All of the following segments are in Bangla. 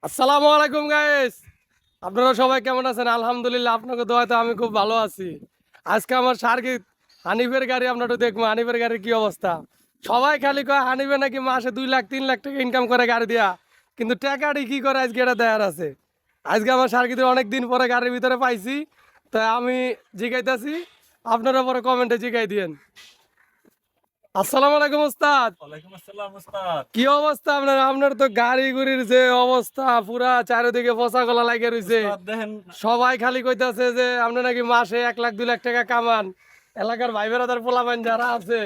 আসসালামু আলাইকুম গাইস, আপনারা সবাই কেমন আছেন? আলহামদুলিল্লাহ, আপনাকে দোয়াতে আমি খুব ভালো আছি। আজকে আমার সার্কিট হানিফের গাড়ি আপনারা একটু দেখবো হানিফের গাড়ির কি অবস্থা। সবাই খালি কয় হানিফে নাকি মাসে 2 লাখ 3 লাখ টাকা ইনকাম করে গাড়ি দিয়া, কিন্তু টাকাটি কি করে আজকে এটা দেয়ার আছে। আজকে আমার সার্কিটের অনেক দিন পরে গাড়ির ভিতরে পাইছি, তো আমি জিগাইতেছি, আপনারা পরে কমেন্টে জিগাই দিয়েন। আসসালামু আলাইকুম ওস্তাদ। ওয়ালাইকুম আসসালাম ওস্তাদ। কি অবস্থা আপনার? আপনার তো গাড়ি গুড়ির যে অবস্থা, পুরা চারিদিকে পচা গলা লাগে রইছে। ওস্তাদ দেখেন, সবাই খালি কইতাছে যে আপনি নাকি মাসে 1 লাখ 2 লাখ টাকা কামান। এলাকার ভাই বেড়াদার পোলাপান যারা আছে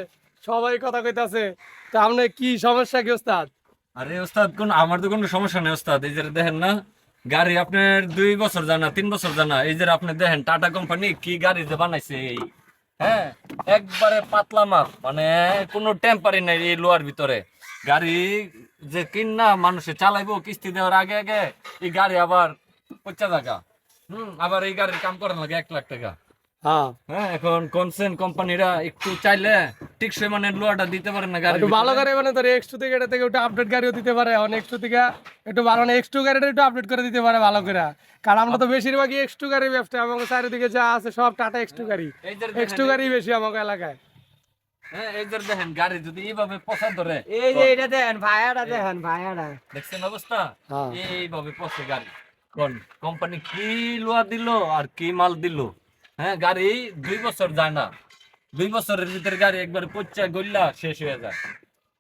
সবাই কথা কইতাছে। তো আপনি কি সমস্যা কি ওস্তাদ? আরে ওস্তাদ আমার তো কোনো সমস্যা নেই ওস্তাদ। এই যে দেখেন না, গাড়ি আপনার 2 বছর জানা 3 বছর জানা, এই যে আপনি দেখেন টাটা কোম্পানি কি গাড়ি যে বানাইছে এই, হ্যাঁ, একবারে পাতলা মাপ, মানে কোনো টেম্পারি নাই এই লোয়ার ভিতরে। গাড়ি যে কিনা মানুষে চালাইবো কিস্তি দেওয়ার আগে আগে এই গাড়ি আবার 50 টাকা, আবার এই গাড়ির কাম করার লাগে 1 লাখ টাকা। হ্যাঁ, হ্যাঁ, এখন কনসেন কোম্পানিরা একটু চাইলে টিকসই মানে লোয়াটা দিতে পারে না গাড়ি। একটু ভালো গাড়ি মানে তোর X2 থেকে এটা থেকে একটু আপডেট গাড়িও দিতে পারে। এখন X2 থেকে একটু ভালো না, X2 গাড়িটা একটু আপডেট করে দিতে পারে ভালো করে। কারণ আমরা তো বেশিরভাগই X2 গাড়ি ব্যবসা, আমাদের চারিদিকে যা আছে সব টাটা X2 গাড়ি। এই যে X2 গাড়ি বেশি আমাদের এলাকায়। হ্যাঁ, এই যে দেখেন গাড়ি যদি এইভাবে পচা ধরে, এই যে এটা দেখেন ভাইয়াটা দেখেন ভাইয়াটা দেখছেন অবস্থা, হ্যাঁ। এইভাবে পচে গাড়ি। কোন কোম্পানি কি লোয়া দিল আর কি মাল দিল। হ্যাঁ, গাড়ি 2 বছর যায় না, 2 বছরের ভিতরে গাড়ি একবার পচা গল্লা শেষ হয়ে যায়।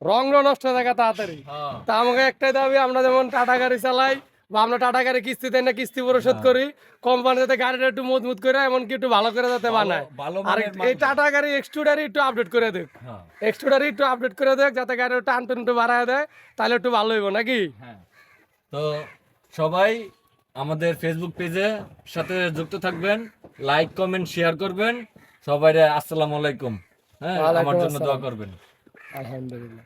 রং নষ্ট হয়ে থাকে তাড়াতাড়ি। হ্যাঁ, তা আমাকে একটাই দাবি, আমরা যেমন টাটা গাড়ি চালাই বা আমরা টাটা গাড়ি কিস্তি দেয় না, কিস্তি পরিশোধ করি, কোম্পানি যাতে গাড়িটা একটু মজবুত করে এমনকি একটু ভালো করে যাতে বানায়। ভালো আর মানের এই মাল। টাটা গাড়ি এক্সট্রুডারি একটু আপডেট করে দেখ, হ্যাঁ, এক্সট্রুডারি একটু আপডেট করে দেখ যাতে গাড়ির টান টুন একটু বাড়ায় দেয়, তাহলে একটু ভালো হইব নাকি। হ্যাঁ। তো সবাই আমাদের ফেসবুক পেজে সাথে যুক্ত থাকবেন, লাইক কমেন্ট শেয়ার করবেন। সবাই আসসালামু আলাইকুম। হ্যাঁ, ওয়ালাইকুম আমার জন্য দোয়া আসসালাম। করবেন। আলহামদুলিল্লাহ।